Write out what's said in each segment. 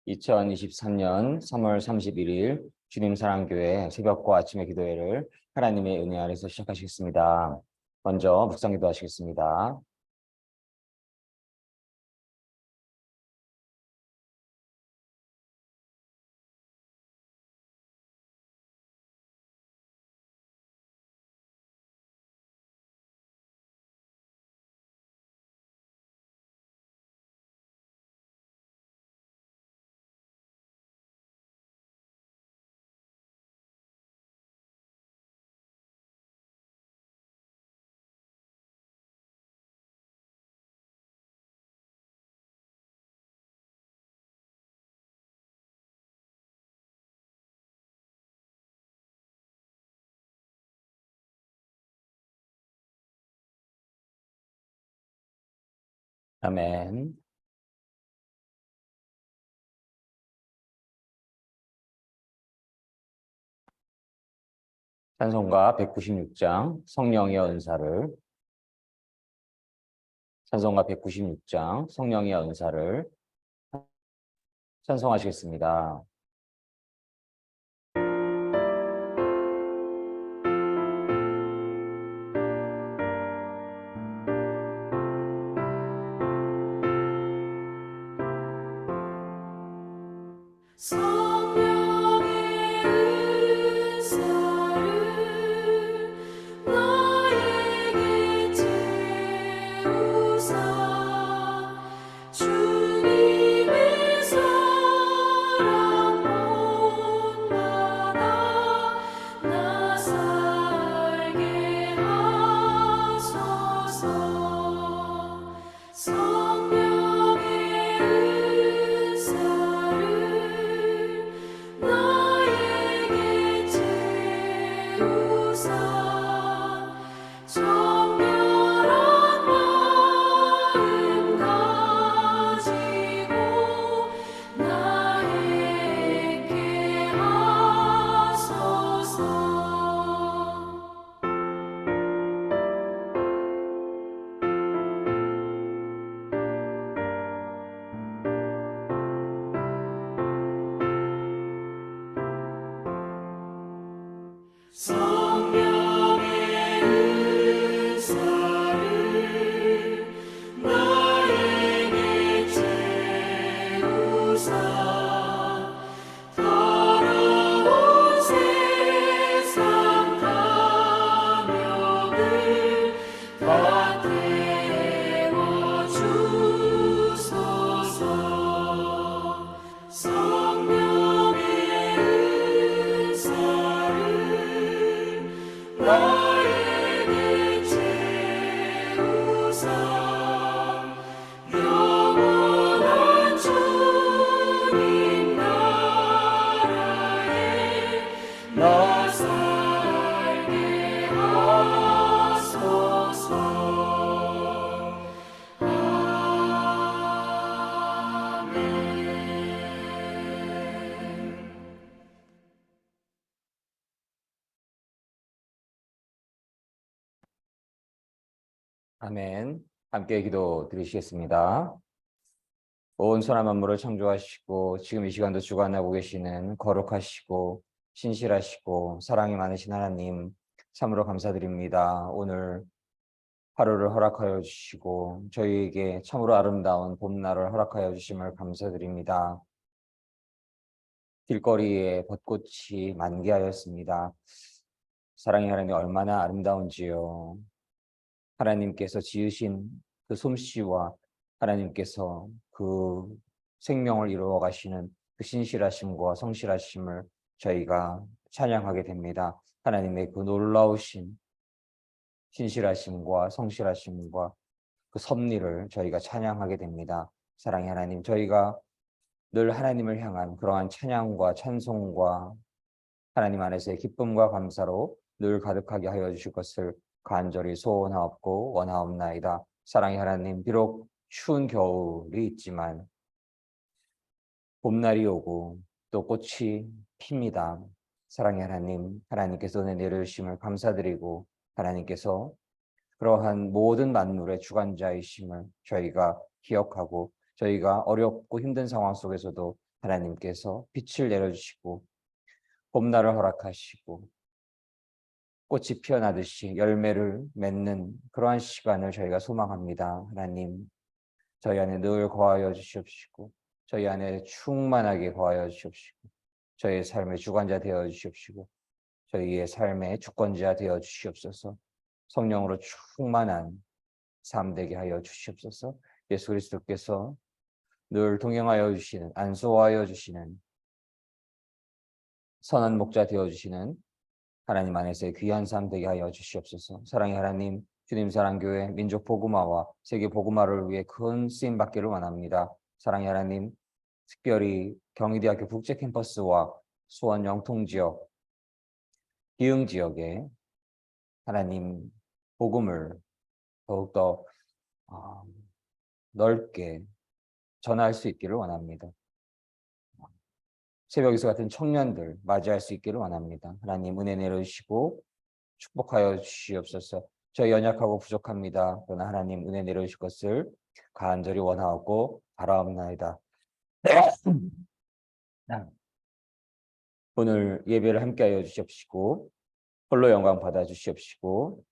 2023년 3월 31일 주님 사랑교회 새벽과 아침의 기도회를 하나님의 은혜 아래서 시작하시겠습니다. 먼저 묵상 기도하시겠습니다. 아멘. 찬송가 196장 성령의 은사를 찬송가 196장 성령의 은사를 찬송하시겠습니다. 아멘. 함께 기도 드리시겠습니다. 온 선한 만물을 창조하시고 지금 이 시간도 주관하고 계시는 거룩하시고 신실하시고 사랑이 많으신 하나님 참으로 감사드립니다. 오늘 하루를 허락하여 주시고 저희에게 참으로 아름다운 봄날을 허락하여 주심을 감사드립니다. 길거리에 벚꽃이 만개하였습니다. 사랑의 하나님 얼마나 아름다운지요. 하나님께서 지으신 그 솜씨와 하나님께서 그 생명을 이루어 가시는 그 신실하심과 성실하심을 저희가 찬양하게 됩니다. 하나님의 그 놀라우신 신실하심과 성실하심과 그 섭리를 저희가 찬양하게 됩니다. 사랑의 하나님, 저희가 늘 하나님을 향한 그러한 찬양과 찬송과 하나님 안에서의 기쁨과 감사로 늘 가득하게 하여 주실 것을 간절히 소원하옵고 원하옵나이다. 사랑의 하나님, 비록 추운 겨울이 있지만 봄날이 오고 또 꽃이 핍니다. 사랑의 하나님, 하나님께서 내려주심을 감사드리고 하나님께서 그러한 모든 만물의 주관자이심을 저희가 기억하고 저희가 어렵고 힘든 상황 속에서도 하나님께서 빛을 내려주시고 봄날을 허락하시고 꽃이 피어나듯이 열매를 맺는 그러한 시간을 저희가 소망합니다. 하나님, 저희 안에 늘 거하여 주시옵시고 저희 안에 충만하게 거하여 주시옵시고 저희의 삶의 주관자 되어 주시옵시고 저희의 삶의 주권자 되어 주시옵소서. 성령으로 충만한 삶 되게 하여 주시옵소서. 예수 그리스도께서 늘 동행하여 주시는, 안수하여 주시는 선한 목자 되어 주시는 하나님 안에서의 귀한 삶 되게 하여 주시옵소서. 사랑의 하나님, 주님 사랑교회 민족 복음화와 세계 복음화를 위해 큰 쓰임 받기를 원합니다. 사랑의 하나님, 특별히 경희대학교 국제 캠퍼스와 수원 영통 지역, 기흥 지역에 하나님 복음을 더욱더 넓게 전할 수 있기를 원합니다. 새벽 기수 같은 청년들 맞이할 수 있기를 원합니다. 하나님 은혜 내려주시고 축복하여 주시옵소서. 저희 연약하고 부족합니다. 그러나 하나님 은혜 내려주실 것을 간절히 원하고 바라옵나이다. 오늘 예배를 함께하여 주시옵시고 홀로 영광 받아 주시옵시고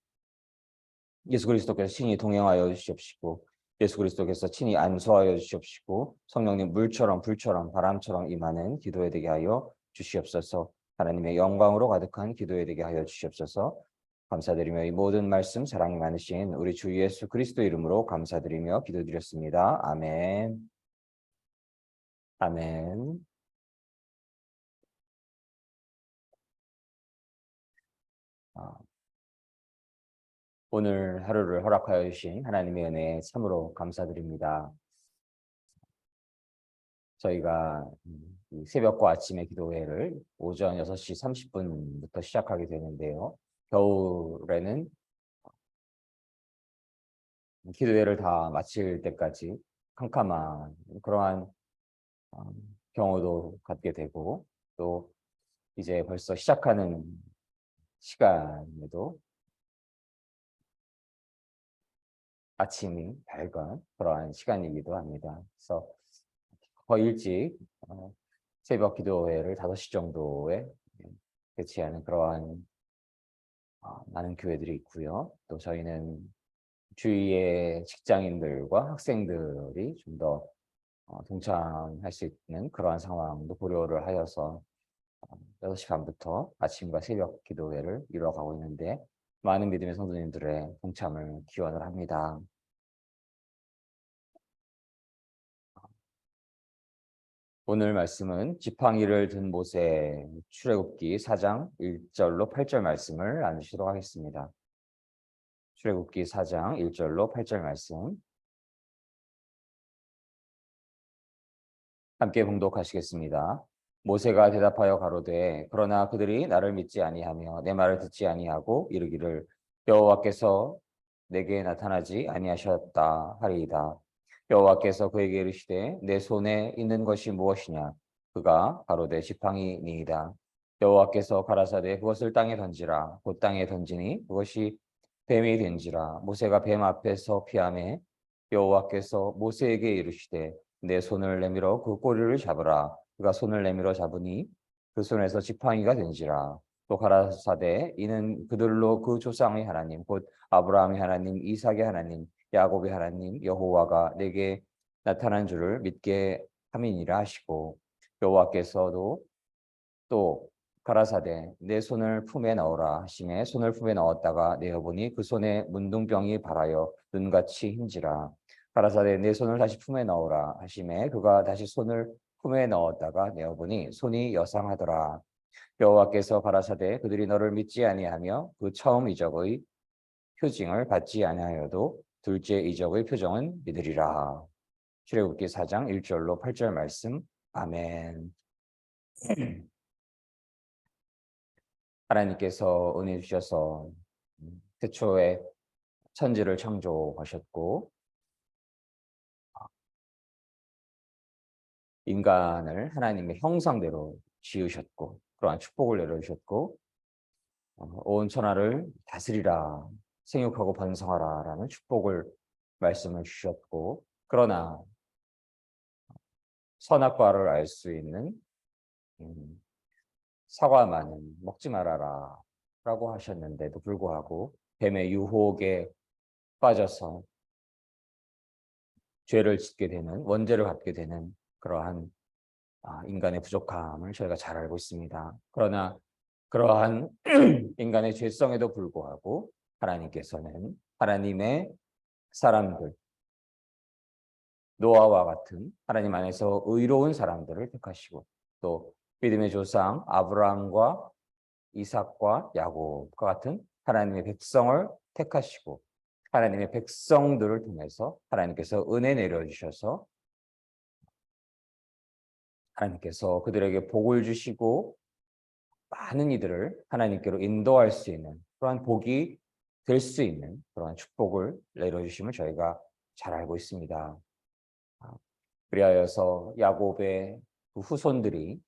예수 그리스도께서 친히 동행하여 주시옵시고 예수 그리스도께서 친히 안수하여 주시옵시고 성령님 물처럼 불처럼 바람처럼 임하는 기도에 되게 하여 주시옵소서. 하나님의 영광으로 가득한 기도에 되게 하여 주시옵소서. 감사드리며 이 모든 말씀 사랑이 많으신 우리 주 예수 그리스도 이름으로 감사드리며 기도드렸습니다. 아멘. 아멘. 오늘 하루를 허락하여 주신 하나님의 은혜에 참으로 감사드립니다. 저희가 이 새벽과 아침의 기도회를 오전 6시 30분부터 시작하게 되는데요. 겨울에는 기도회를 다 마칠 때까지 캄캄한 그러한 경우도 갖게 되고 또 이제 벌써 시작하는 시간에도 아침이 밝은 그러한 시간이기도 합니다. 그래서 거의 일찍 새벽 기도회를 5시 정도에 개최하는 그러한 많은 교회들이 있고요. 또 저희는 주위의 직장인들과 학생들이 좀 더 동참할 수 있는 그러한 상황도 고려를 하여서 6시 반부터 아침과 새벽 기도회를 이루어가고 있는데 많은 믿음의 성도님들의 동참을 기원을 합니다. 오늘 말씀은 지팡이를 든 모세 출애굽기 4장 1절로 8절 말씀을 나누시도록 하겠습니다. 출애굽기 4장 1절로 8절 말씀 함께 봉독하시겠습니다. 모세가 대답하여 가로되 그러나 그들이 나를 믿지 아니하며 내 말을 듣지 아니하고 이르기를 여호와께서 내게 나타나지 아니하셨다 하리이다. 여호와께서 그에게 이르시되 내 손에 있는 것이 무엇이냐? 그가 가로되 지팡이니이다. 여호와께서 가라사대 그것을 땅에 던지라. 곧 땅에 던지니 그것이 뱀이 된지라. 모세가 뱀 앞에서 피하매 여호와께서 모세에게 이르시되 내 손을 내밀어 그 꼬리를 잡으라. 그가 손을 내밀어 잡으니 그 손에서 지팡이가 된지라. 또 가라사대 이는 그들로 그 조상의 하나님 곧 아브라함의 하나님 이삭의 하나님 야곱의 하나님 여호와가 내게 나타난 줄을 믿게 함이니라 하시고 여호와께서도 또 가라사대 내 손을 품에 넣으라 하시매 손을 품에 넣었다가 내어보니 그 손에 문둥병이 발하여 눈같이 흰지라. 가라사대 내 손을 다시 품에 넣으라 하시매 그가 다시 손을 품에 넣었다가 내어보니 손이 여상하더라. 여호와께서 가라사대 그들이 너를 믿지 아니하며 그 처음 이적의 표징을 받지 아니하여도 둘째 이적의 표정은 믿으리라. 출애굽기 4장 1절로 8절 말씀. 아멘. 하나님께서 은혜 주셔서 태초에 천지를 창조하셨고 인간을 하나님의 형상대로 지으셨고 그러한 축복을 내려주셨고 온 천하를 다스리라 생육하고 번성하라 라는 축복을 말씀을 주셨고 그러나 선악과를 알 수 있는 사과만은 먹지 말아라 라고 하셨는데도 불구하고 뱀의 유혹에 빠져서 죄를 짓게 되는, 원죄를 갖게 되는 그러한 인간의 부족함을 저희가 잘 알고 있습니다. 그러나 그러한 인간의 죄성에도 불구하고 하나님께서는 하나님의 사람들, 노아와 같은 하나님 안에서 의로운 사람들을 택하시고, 또 믿음의 조상 아브라함과 이삭과 야곱과 같은 하나님의 백성을 택하시고, 하나님의 백성들을 통해서 하나님께서 은혜 내려주셔서 하나님께서 그들에게 복을 주시고 많은 이들을 하나님께로 인도할 수 있는 그러한 복이 될 수 있는 그러한 축복을 내려주심을 저희가 잘 알고 있습니다. 그리하여서 야곱의 그 후손들이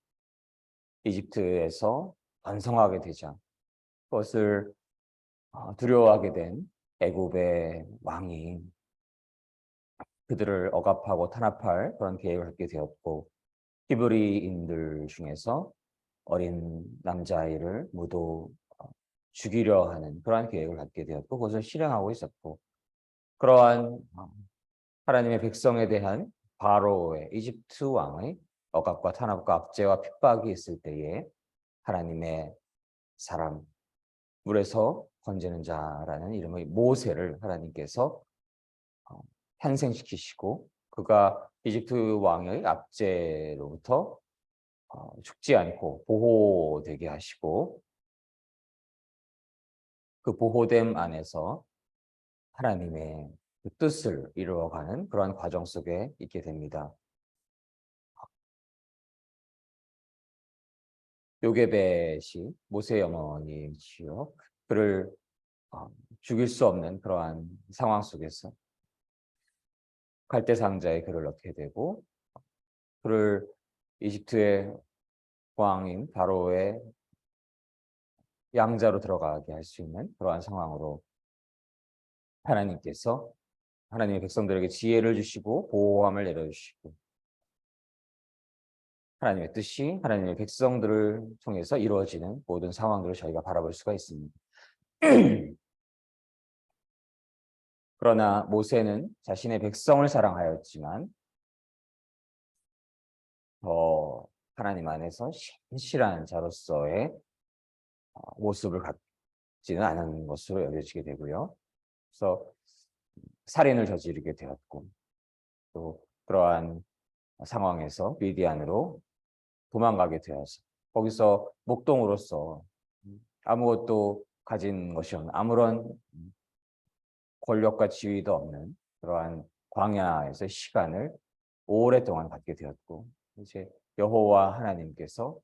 이집트에서 번성하게 되자 그것을 두려워하게 된 애굽의 왕이 그들을 억압하고 탄압할 그런 계획을 갖게 되었고, 히브리인들 중에서 어린 남자아이를 모두 죽이려 하는 그러한 계획을 갖게 되었고, 그것을 실행하고 있었고, 그러한 하나님의 백성에 대한 바로의 이집트 왕의 억압과 탄압과 압제와 핍박이 있을 때에 하나님의 사람, 물에서 건지는 자라는 이름의 모세를 하나님께서 탄생시키시고, 그가 이집트 왕의 압제로부터 죽지 않고 보호되게 하시고, 그 보호됨 안에서 하나님의 그 뜻을 이루어가는 그러한 과정 속에 있게 됩니다. 요게벳이 모세의 어머니이시요, 그를 죽일 수 없는 그러한 상황 속에서 갈대 상자에 그를 넣게 되고, 그를 이집트의 왕인 바로의 양자로 들어가게 할 수 있는 그러한 상황으로 하나님께서 하나님의 백성들에게 지혜를 주시고 보호함을 내려주시고, 하나님의 뜻이 하나님의 백성들을 통해서 이루어지는 모든 상황들을 저희가 바라볼 수가 있습니다. 그러나 모세는 자신의 백성을 사랑하였지만 더 하나님 안에서 신실한 자로서의 모습을 갖지는 않은 것으로 여겨지게 되고요. 그래서 살인을 저지르게 되었고, 또 그러한 상황에서 미디안으로 도망가게 되어서 거기서 목동으로서 아무것도 가진 것이 없는, 아무런 권력과 지위도 없는 그러한 광야에서 시간을 오랫동안 갖게 되었고, 이제 여호와 하나님께서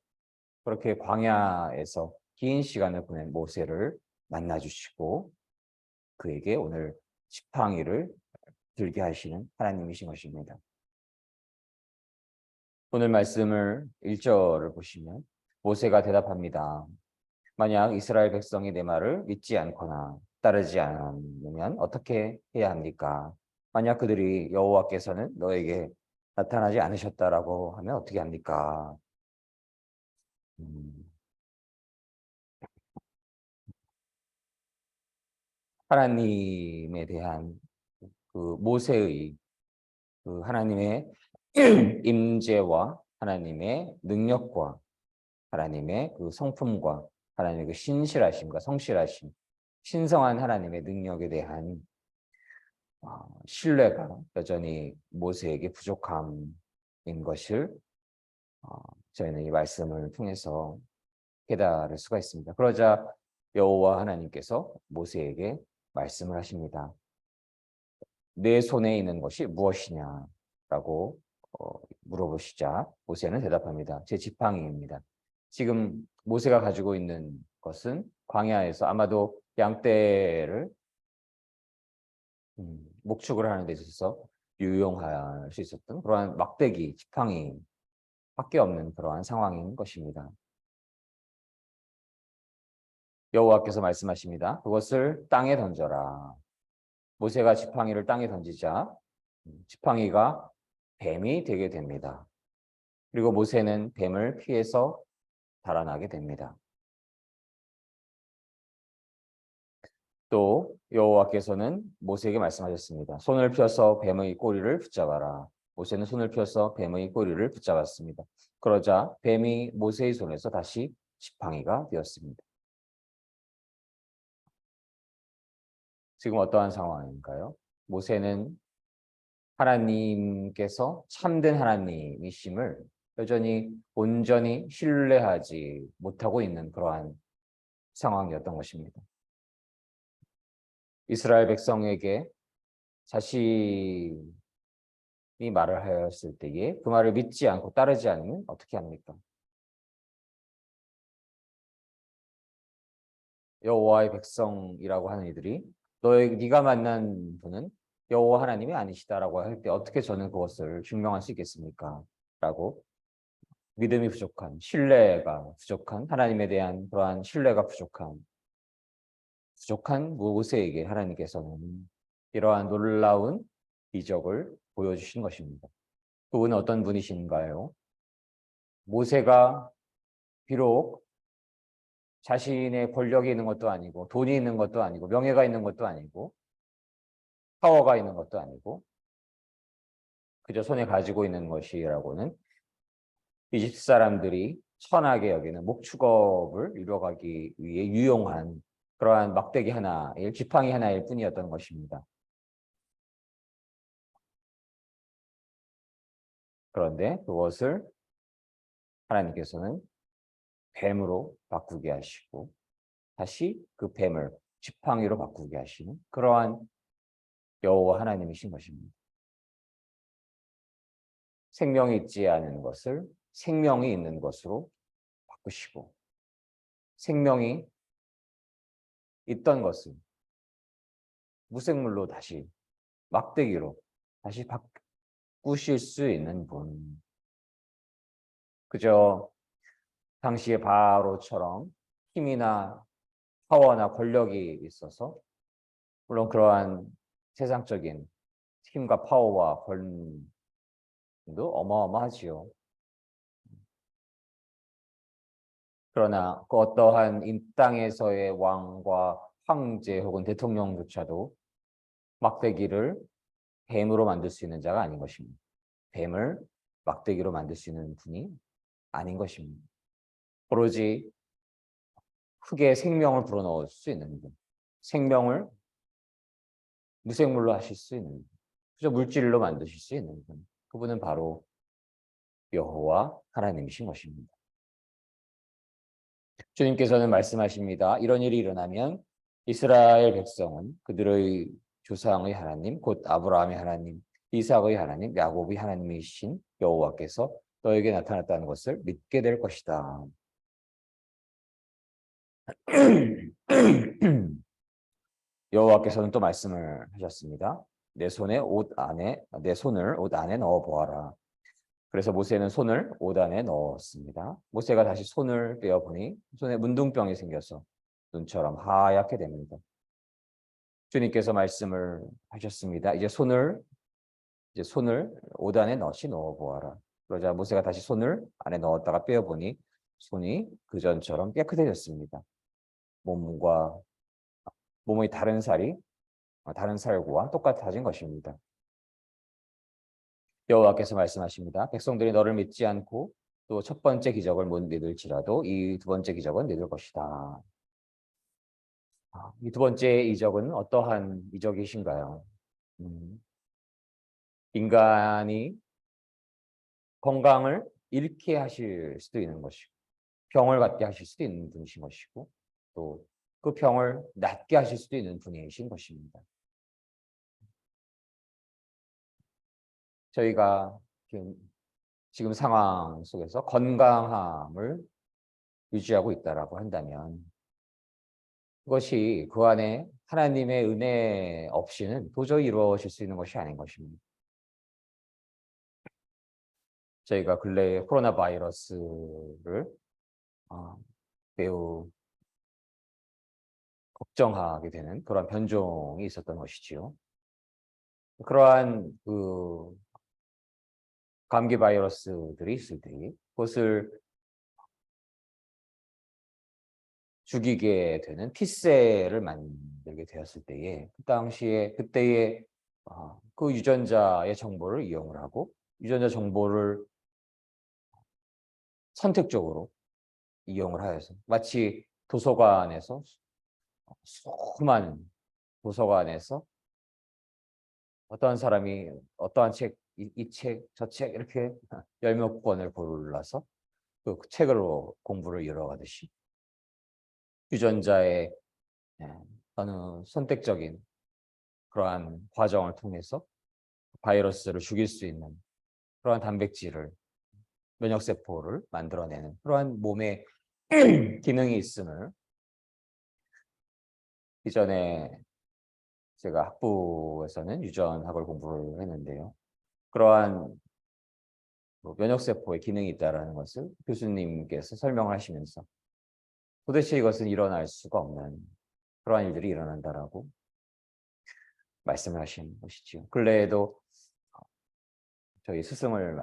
그렇게 광야에서 긴 시간을 보낸 모세를 만나 주시고 그에게 오늘 지팡이를 들게 하시는 하나님이신 것입니다. 오늘 말씀을 1절을 보시면 모세가 대답합니다. 만약 이스라엘 백성이 내 말을 믿지 않거나 따르지 않으면 어떻게 해야 합니까? 만약 그들이 여호와께서는 너에게 나타나지 않으셨다라고 하면 어떻게 합니까? 하나님에 대한 그 모세의 그 하나님의 임재와 하나님의 능력과 하나님의 그 성품과 하나님의 그 신실하심과 성실하심, 신성한 하나님의 능력에 대한 신뢰가 여전히 모세에게 부족함인 것을 저희는 이 말씀을 통해서 깨달을 수가 있습니다. 그러자 여호와 하나님께서 모세에게 말씀을 하십니다. 내 손에 있는 것이 무엇이냐라고 물어보시자 모세는 대답합니다. 제 지팡이입니다. 지금 모세가 가지고 있는 것은 광야에서 아마도 양떼를 목축을 하는 데 있어서 유용할 수 있었던 그러한 막대기, 지팡이밖에 없는 그러한 상황인 것입니다. 여호와께서 말씀하십니다. 그것을 땅에 던져라. 모세가 지팡이를 땅에 던지자 지팡이가 뱀이 되게 됩니다. 그리고 모세는 뱀을 피해서 달아나게 됩니다. 또 여호와께서는 모세에게 말씀하셨습니다. 손을 펴서 뱀의 꼬리를 붙잡아라. 모세는 손을 펴서 뱀의 꼬리를 붙잡았습니다. 그러자 뱀이 모세의 손에서 다시 지팡이가 되었습니다. 지금 어떠한 상황인가요? 모세는 하나님께서 참된 하나님이심을 여전히 온전히 신뢰하지 못하고 있는 그러한 상황이었던 것입니다. 이스라엘 백성에게 자신이 말을 하였을 때에 그 말을 믿지 않고 따르지 않으면 어떻게 합니까? 여호와의 백성이라고 하는 이들이 네가 만난 분은 여호와 하나님이 아니시다라고 할 때 어떻게 저는 그것을 증명할 수 있겠습니까? 라고 믿음이 부족한, 신뢰가 부족한, 하나님에 대한 그러한 신뢰가 부족한 모세에게 하나님께서는 이러한 놀라운 이적을 보여주신 것입니다. 그분은 어떤 분이신가요? 모세가 비록 자신의 권력이 있는 것도 아니고 돈이 있는 것도 아니고 명예가 있는 것도 아니고 파워가 있는 것도 아니고 그저 손에 가지고 있는 것이라고는 이집트 사람들이 천하게 여기는 목축업을 이뤄가기 위해 유용한 그러한 막대기 하나일 지팡이 하나일 뿐이었던 것입니다. 그런데 그것을 하나님께서는 뱀으로 바꾸게 하시고 다시 그 뱀을 지팡이로 바꾸게 하시는 그러한 여호와 하나님이신 것입니다. 생명이 있지 않은 것을 생명이 있는 것으로 바꾸시고 생명이 있던 것을 무생물로 다시 막대기로 다시 바꾸실 수 있는 분. 그저 당시의 바로처럼 힘이나 파워나 권력이 있어서 물론 그러한 세상적인 힘과 파워와 권도 어마어마하지요. 그러나 그 어떠한 이 땅에서의 왕과 황제 혹은 대통령조차도 막대기를 뱀으로 만들 수 있는 자가 아닌 것입니다. 뱀을 막대기로 만들 수 있는 분이 아닌 것입니다. 오로지 흙에 생명을 불어넣을 수 있는 분, 생명을 무생물로 하실 수 있는 분, 그저 물질로 만드실 수 있는 분, 그분은 바로 여호와 하나님이신 것입니다. 주님께서는 말씀하십니다. 이런 일이 일어나면 이스라엘 백성은 그들의 조상의 하나님, 곧 아브라함의 하나님, 이삭의 하나님, 야곱의 하나님이신 여호와께서 너에게 나타났다는 것을 믿게 될 것이다. 여호와께서는 또 말씀을 하셨습니다. 내 손을 옷 안에 넣어 보아라. 그래서 모세는 손을 옷 안에 넣었습니다. 모세가 다시 손을 빼어 보니 손에 문둥병이 생겨서 눈처럼 하얗게 됩니다. 주님께서 말씀을 하셨습니다. 이제 손을 옷 안에 넣어 보아라. 그러자 모세가 다시 손을 안에 넣었다가 빼어 보니 손이 그전처럼 깨끗해졌습니다. 몸과 몸의 다른 살과 똑같아진 것입니다. 여호와께서 말씀하십니다. 백성들이 너를 믿지 않고 또 첫 번째 기적을 못 믿을지라도 이 두 번째 기적은 믿을 것이다. 이 두 번째 이적은 어떠한 이적이신가요? 음, 인간이 건강을 잃게 하실 수도 있는 것이고 병을 갖게 하실 수도 있는 분이신 것이고 또 그 병을 낫게 하실 수도 있는 분이신 것입니다. 저희가 지금 상황 속에서 건강함을 유지하고 있다라고 한다면 그것이 그 안에 하나님의 은혜 없이는 도저히 이루어질 수 있는 것이 아닌 것입니다. 저희가 근래에 코로나 바이러스를 매우 걱정하게 되는 그런 변종이 있었던 것이지요. 그러한 감기 바이러스들이 있을 때 그것을 죽이게 되는 T셀을 만들게 되었을 때에 그때에 그 유전자의 정보를 이용을 하고 유전자 정보를 선택적으로 이용을 하여서 마치 도서관에서 수많은 도서관에서 어떠한 사람이 어떠한 책, 이 책, 저 책 이렇게 열 몇 권을 골라서 그 책으로 공부를 이뤄가듯이 유전자의 어느 선택적인 그러한 과정을 통해서 바이러스를 죽일 수 있는 그러한 단백질을 면역세포를 만들어내는 그러한 몸의 기능이 있음을 이전에 제가 학부에서는 유전학을 공부를 했는데요. 그러한 면역세포의 기능이 있다는 것을 교수님께서 설명을 하시면서 도대체 이것은 일어날 수가 없는 그러한 일들이 일어난다라고 말씀을 하신 것이지요. 근래에도 저희 스승을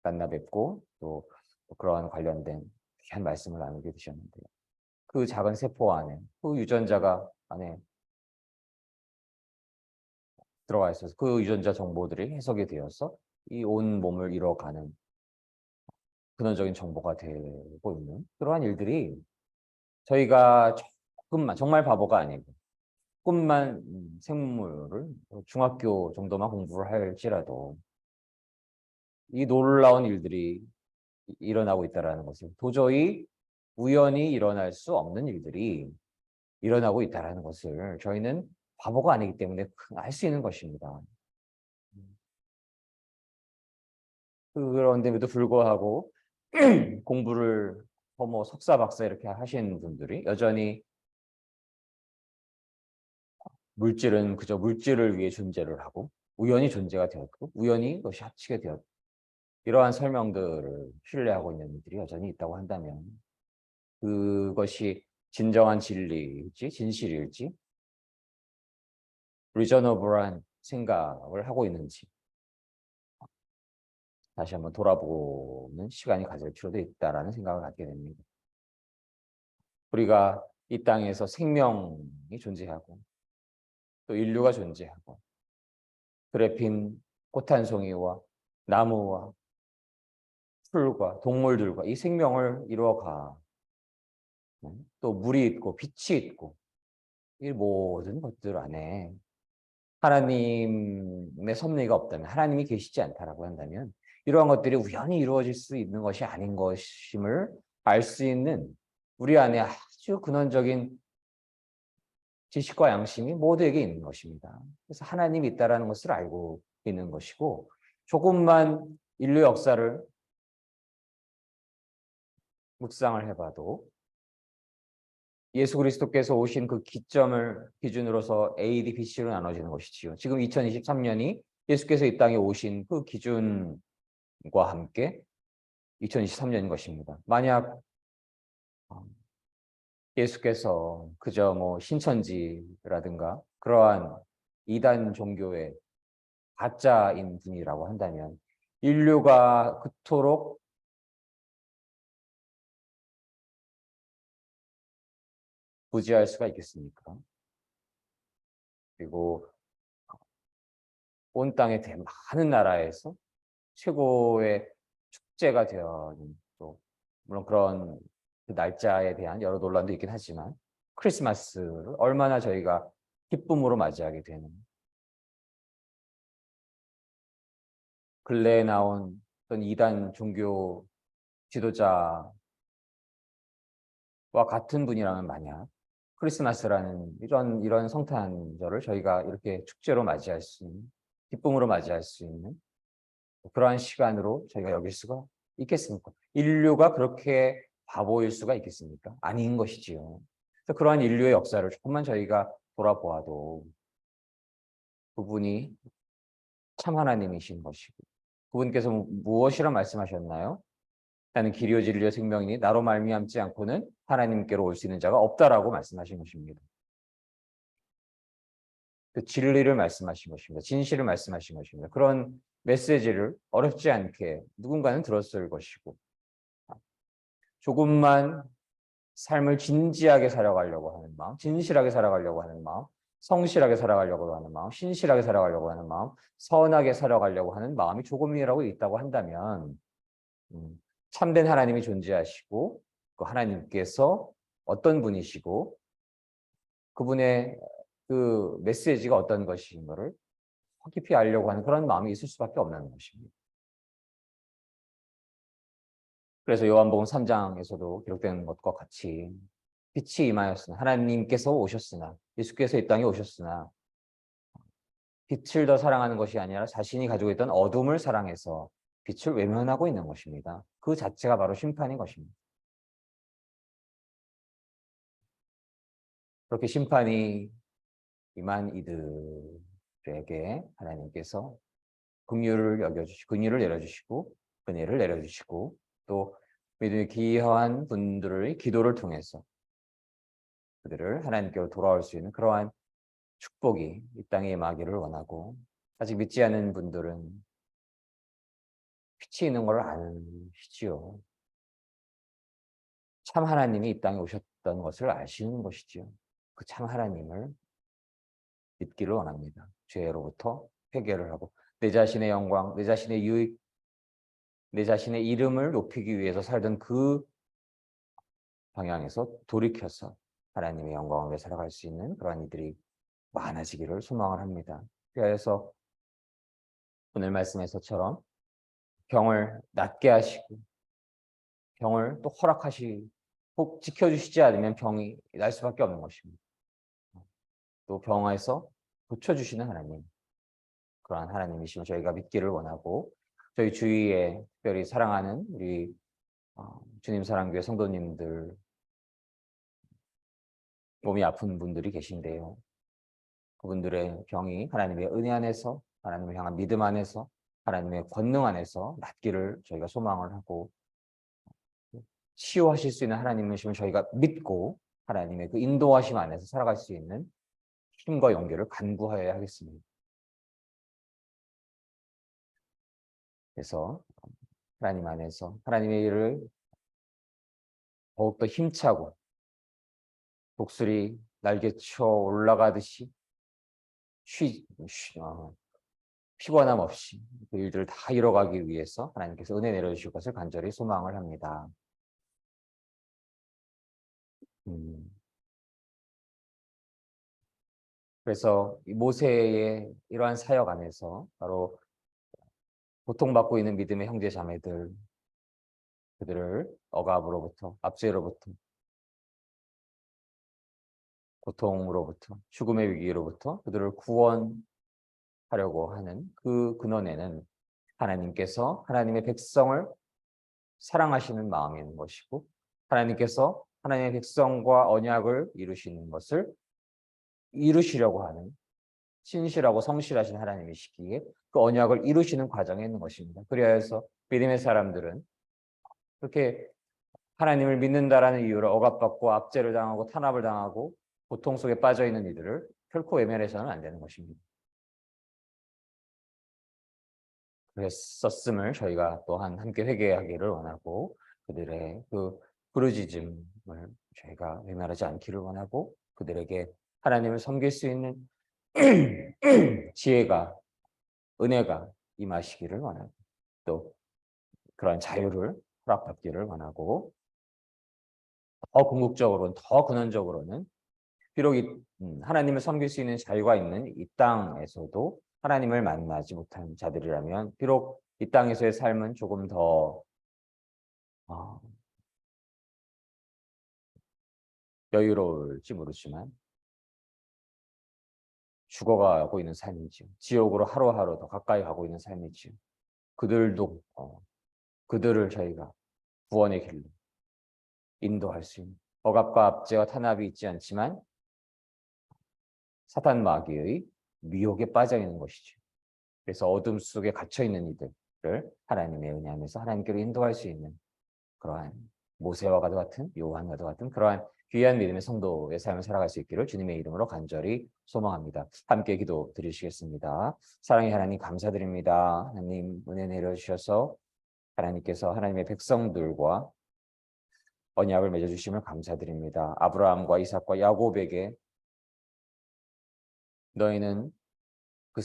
만나 뵙고 또 그러한 관련된 귀한 말씀을 나누게 되셨는데요. 그 작은 세포 안에 그 유전자가 안에 들어가 있어서 그 유전자 정보들이 해석이 되어서 이 온 몸을 이뤄가는 근원적인 정보가 되고 있는 그러한 일들이 저희가 조금만 정말 바보가 아니고 조금만 생물을 중학교 정도만 공부를 할지라도 이 놀라운 일들이 일어나고 있다는 것을 도저히 우연히 일어날 수 없는 일들이 일어나고 있다는 것을 저희는 바보가 아니기 때문에 알 수 있는 것입니다. 그런데도 불구하고 공부를 뭐 석사, 박사 이렇게 하신 분들이 여전히 물질은 그저 물질을 위해 존재를 하고 우연히 존재가 되었고 우연히 그것이 합치게 되었고 이러한 설명들을 신뢰하고 있는 이들이 여전히 있다고 한다면 그것이 진정한 진리일지 진실일지 리저너블한 생각을 하고 있는지 다시 한번 돌아보는 시간이 가질 필요도 있다라는 생각을 갖게 됩니다. 우리가 이 땅에서 생명이 존재하고 또 인류가 존재하고 들에 핀 꽃 한 송이와 나무와 풀과 동물들과 이 생명을 이루어가 또 물이 있고 빛이 있고 이 모든 것들 안에 하나님의 섭리가 없다면 하나님이 계시지 않다라고 한다면 이러한 것들이 우연히 이루어질 수 있는 것이 아닌 것임을 알 수 있는 우리 안에 아주 근원적인 지식과 양심이 모두에게 있는 것입니다. 그래서 하나님이 있다라는 것을 알고 있는 것이고 조금만 인류 역사를 묵상을 해봐도 예수 그리스도께서 오신 그 기점을 기준으로서 AD, BC로 나눠지는 것이지요. 지금 2023년이 예수께서 이 땅에 오신 그 기준과 함께 2023년인 것입니다. 만약 예수께서 그저 뭐 신천지라든가 그러한 이단 종교의 가짜인 분이라고 한다면 인류가 그토록 부지할 수가 있겠습니까? 그리고 온 땅의 많은 나라에서 최고의 축제가 되어는 또 물론 그런 그 날짜에 대한 여러 논란도 있긴 하지만 크리스마스를 얼마나 저희가 기쁨으로 맞이하게 되는 근래에 나온 어떤 이단 종교 지도자와 같은 분이라면 만약 크리스마스라는 이런 성탄절을 저희가 이렇게 축제로 맞이할 수 있는 기쁨으로 맞이할 수 있는 그러한 시간으로 저희가 여길 수가 있겠습니까? 인류가 그렇게 바보일 수가 있겠습니까? 아닌 것이지요. 그래서 그러한 인류의 역사를 조금만 저희가 돌아보아도 그분이 참 하나님이신 것이고 그분께서 무엇이라 말씀하셨나요? 나는 길이요 진리요 생명이니 나로 말미암지 않고는 하나님께로 올 수 있는 자가 없다라고 말씀하신 것입니다. 그 진리를 말씀하신 것입니다. 진실을 말씀하신 것입니다. 그런 메시지를 어렵지 않게 누군가는 들었을 것이고 조금만 삶을 진지하게 살아가려고 하는 마음, 진실하게 살아가려고 하는 마음, 성실하게 살아가려고 하는 마음, 신실하게 살아가려고 하는 마음, 선하게 살아가려고 하는 마음이 조금이라도 있다고 한다면 참된 하나님이 존재하시고 그 하나님께서 어떤 분이시고 그분의 그 메시지가 어떤 것인 것을 깊이 알려고 하는 그런 마음이 있을 수밖에 없는 것입니다. 그래서 요한복음 3장에서도 기록되는 것과 같이 빛이 임하였으나 하나님께서 오셨으나 예수께서 이 땅에 오셨으나 빛을 더 사랑하는 것이 아니라 자신이 가지고 있던 어둠을 사랑해서 빛을 외면하고 있는 것입니다. 그 자체가 바로 심판인 것입니다. 그렇게 심판이 임한 이들에게 하나님께서 긍휼을 여겨주시고 긍휼을 내려주시고 은혜를 내려주시고 또 믿음이 귀한 분들의 기도를 통해서 그들을 하나님께로 돌아올 수 있는 그러한 축복이 이 땅에 임하기를 원하고 아직 믿지 않는 분들은 빛이 있는 걸 아시지요. 참 하나님이 이 땅에 오셨던 것을 아시는 것이지요. 그 참 하나님을 믿기를 원합니다. 죄로부터 회개를 하고 내 자신의 영광, 내 자신의 유익, 내 자신의 이름을 높이기 위해서 살던 그 방향에서 돌이켜서 하나님의 영광을 위해 살아갈 수 있는 그러한 이들이 많아지기를 소망을 합니다. 그래서 오늘 말씀에서처럼 병을 낫게 하시고 병을 또 꼭 지켜주시지 않으면 병이 날 수밖에 없는 것입니다. 또 병에서 고쳐주시는 하나님, 그러한 하나님이시면 저희가 믿기를 원하고 저희 주위에 특별히 사랑하는 우리 주님 사랑교회 성도님들 몸이 아픈 분들이 계신데요. 그분들의 병이 하나님의 은혜 안에서 하나님을 향한 믿음 안에서 하나님의 권능 안에서 낫기를 저희가 소망을 하고 치유하실 수 있는 하나님이시면 저희가 믿고 하나님의 그 인도하심 안에서 살아갈 수 있는 힘과 용기를 간구하여야 하겠습니다. 그래서 하나님 안에서 하나님의 일을 더욱더 힘차고 독수리 날개쳐 올라가듯이 피곤함 없이 그 일들을 다 이뤄가기 위해서 하나님께서 은혜 내려주실 것을 간절히 소망을 합니다. 그래서 모세의 이러한 사역 안에서 바로 고통받고 있는 믿음의 형제 자매들 그들을 억압으로부터 압제로부터 고통으로부터 죽음의 위기로부터 그들을 구원하려고 하는 그 근원에는 하나님께서 하나님의 백성을 사랑하시는 마음이 있는 것이고 하나님께서 하나님의 백성과 언약을 이루시는 것을 이루시려고 하는 신실하고 성실하신 하나님이시기에 그 언약을 이루시는 과정에 있는 것입니다. 그래서 믿음의 사람들은 그렇게 하나님을 믿는다라는 이유로 억압받고 압제를 당하고 탄압을 당하고 고통 속에 빠져 있는 이들을 결코 외면해서는 안 되는 것입니다. 그랬었음을 저희가 또한 함께 회개하기를 원하고 그들의 그 부르짖음을 저희가 외면하지 않기를 원하고 그들에게 하나님을 섬길 수 있는 지혜가 은혜가 임하시기를 원하고 또 그런 자유를 허락받기를 원하고 더 궁극적으로는 더 근원적으로는 비록 하나님을 섬길 수 있는 자유가 있는 이 땅에서도 하나님을 만나지 못한 자들이라면 비록 이 땅에서의 삶은 조금 더 여유로울지 모르지만 죽어가고 있는 삶이지요. 지옥으로 하루하루 더 가까이 가고 있는 삶이지요. 그들도 그들을 저희가 구원의 길로 인도할 수 있는 억압과 압제와 탄압이 있지 않지만 사탄 마귀의 미혹에 빠져 있는 것이죠. 그래서 어둠 속에 갇혀 있는 이들을 하나님의 은혜 안에서 하나님께로 인도할 수 있는 그러한 모세와 같은 요한과 같은 그러한 귀한 믿음의 성도의 삶을 살아갈 수 있기를 주님의 이름으로 간절히 소망합니다. 함께 기도 드리시겠습니다. 사랑의 하나님 감사드립니다. 하나님 은혜 내려주셔서 하나님께서 하나님의 백성들과 언약을 맺어주심을 감사드립니다. 아브라함과 이삭과 야곱에게 너희는 그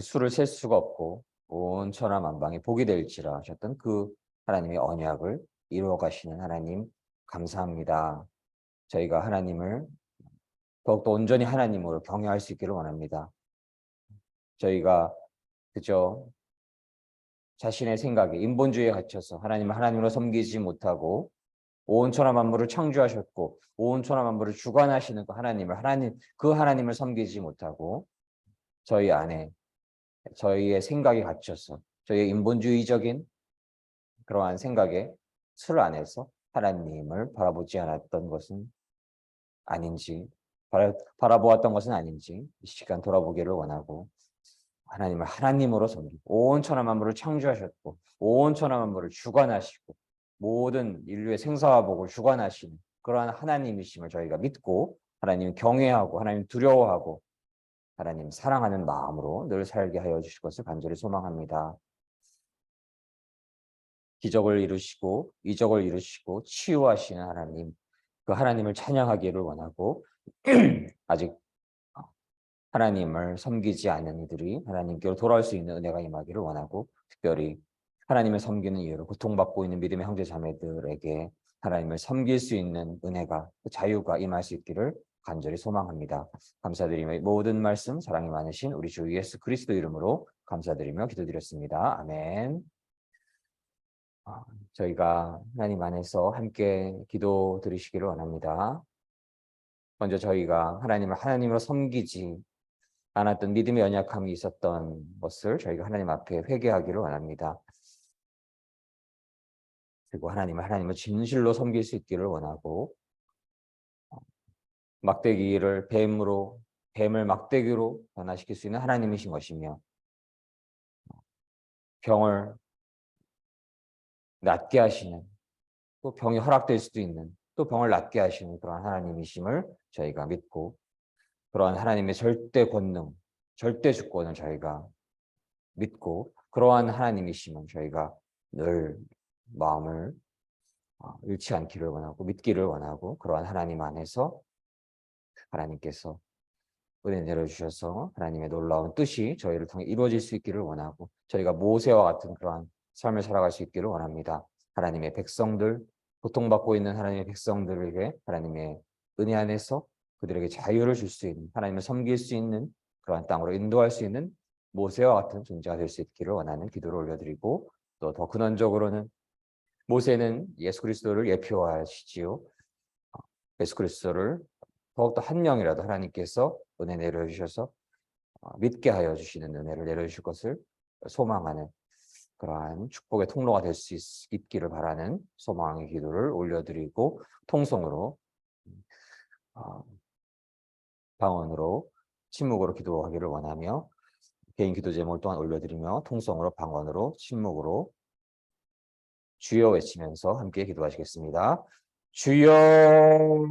수를 셀 수가 없고 온 천하 만방에 복이 될지라 하셨던 그 하나님의 언약을 이루어 가시는 하나님 감사합니다. 저희가 하나님을 더욱더 온전히 하나님으로 경외할 수 있기를 원합니다. 저희가 그저 자신의 생각에 인본주의에 갇혀서 하나님을 하나님으로 섬기지 못하고 온 천하 만물을 창조하셨고 온 천하 만물을 주관하시는 그 하나님을 섬기지 못하고 저희 안에 저희의 생각에 갇혀서 저희의 인본주의적인 그러한 생각의 틀 안에서 하나님을 바라보지 않았던 것은 아닌지 바라보았던 것은 아닌지 이 시간 돌아보기를 원하고 하나님을 하나님으로 섬기고 온 천하 만물을 창조하셨고 온 천하 만물을 주관하시고 모든 인류의 생사와 복을 주관하시는 그러한 하나님이심을 저희가 믿고 하나님 경외하고 하나님 두려워하고 하나님 사랑하는 마음으로 늘 살게 하여 주실 것을 간절히 소망합니다. 기적을 이루시고 이적을 이루시고 치유하시는 하나님, 그 하나님을 찬양하기를 원하고 아직 하나님을 섬기지 않는 이들이 하나님께로 돌아올 수 있는 은혜가 임하기를 원하고 특별히 하나님을 섬기는 이유로 고통받고 있는 믿음의 형제 자매들에게 하나님을 섬길 수 있는 은혜가 자유가 임할 수 있기를 간절히 소망합니다. 감사드리며 모든 말씀 사랑이 많으신 우리 주 예수 그리스도 이름으로 감사드리며 기도드렸습니다. 아멘. 저희가 하나님 안에서 함께 기도 드리시기를 원합니다. 먼저 저희가 하나님을 하나님으로 섬기지 않았던 믿음의 연약함이 있었던 것을 저희가 하나님 앞에 회개하기를 원합니다. 그리고 하나님을 진실로 섬길 수 있기를 원하고 뱀을 막대기로 변화시킬 수 있는 하나님이신 것이며 병을 낫게 하시는 또 병이 허락될 수도 있는 또 병을 낫게 하시는 그런 하나님이심을 저희가 믿고 그러한 하나님의 절대 권능, 절대 주권을 저희가 믿고 그러한 하나님이심을 저희가 늘 마음을 잃지 않기를 원하고 믿기를 원하고 그러한 하나님 안에서 하나님께서 은혜 내려주셔서 하나님의 놀라운 뜻이 저희를 통해 이루어질 수 있기를 원하고 저희가 모세와 같은 그러한 삶을 살아갈 수 있기를 원합니다. 하나님의 백성들, 고통받고 있는 하나님의 백성들에게 하나님의 은혜 안에서 그들에게 자유를 줄 수 있는 하나님을 섬길 수 있는 그러한 땅으로 인도할 수 있는 모세와 같은 존재가 될 수 있기를 원하는 기도를 올려드리고 또 더 근원적으로는 모세는 예수 그리스도를 예표하시지요. 예수 그리스도를 더욱더 한 명이라도 하나님께서 은혜 내려주셔서 믿게 하여 주시는 은혜를 내려주실 것을 소망하는 그러한 축복의 통로가 될 수 있기를 바라는 소망의 기도를 올려드리고 통성으로 방언으로 침묵으로 기도하기를 원하며 개인 기도 제목을 또한 올려드리며 통성으로 방언으로 침묵으로 주여 외치면서 함께 기도하시겠습니다. 주여.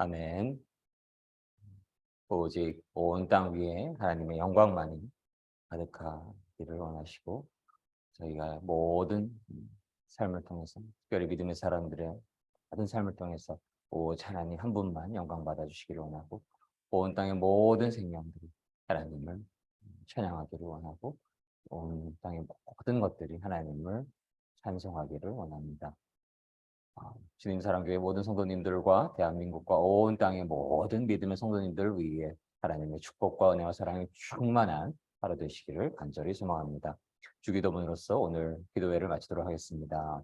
아멘. 오직 온 땅 위에 하나님의 영광만이 가득하기를 원하시고 저희가 모든 삶을 통해서 특별히 믿음의 사람들의 모든 삶을 통해서 오직 하나님 한 분만 영광 받아주시기를 원하고 온 땅의 모든 생명들이 하나님을 찬양하기를 원하고 온 땅의 모든 것들이 하나님을 찬송하기를 원합니다. 주님 사랑교회 모든 성도님들과 대한민국과 온 땅의 모든 믿음의 성도님들 위해 하나님의 축복과 은혜와 사랑이 충만한 하루 되시기를 간절히 소망합니다. 주기도문으로서 오늘 기도회를 마치도록 하겠습니다.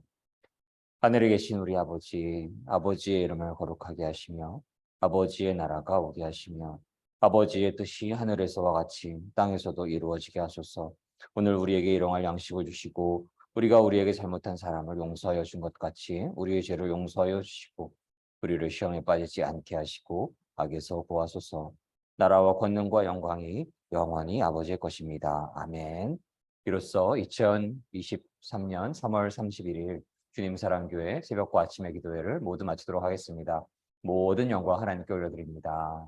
하늘에 계신 우리 아버지, 아버지의 이름을 거룩하게 하시며 아버지의 나라가 오게 하시며 아버지의 뜻이 하늘에서와 같이 땅에서도 이루어지게 하소서. 오늘 우리에게 일용할 양식을 주시고 우리가 우리에게 잘못한 사람을 용서하여 준 것 같이 우리의 죄를 용서하여 주시고 우리를 시험에 빠지지 않게 하시고 악에서 구하소서. 나라와 권능과 영광이 영원히 아버지의 것입니다. 아멘. 이로써 2023년 3월 31일 주님 사랑교회 새벽과 아침의 기도회를 모두 마치도록 하겠습니다. 모든 영광 하나님께 올려드립니다.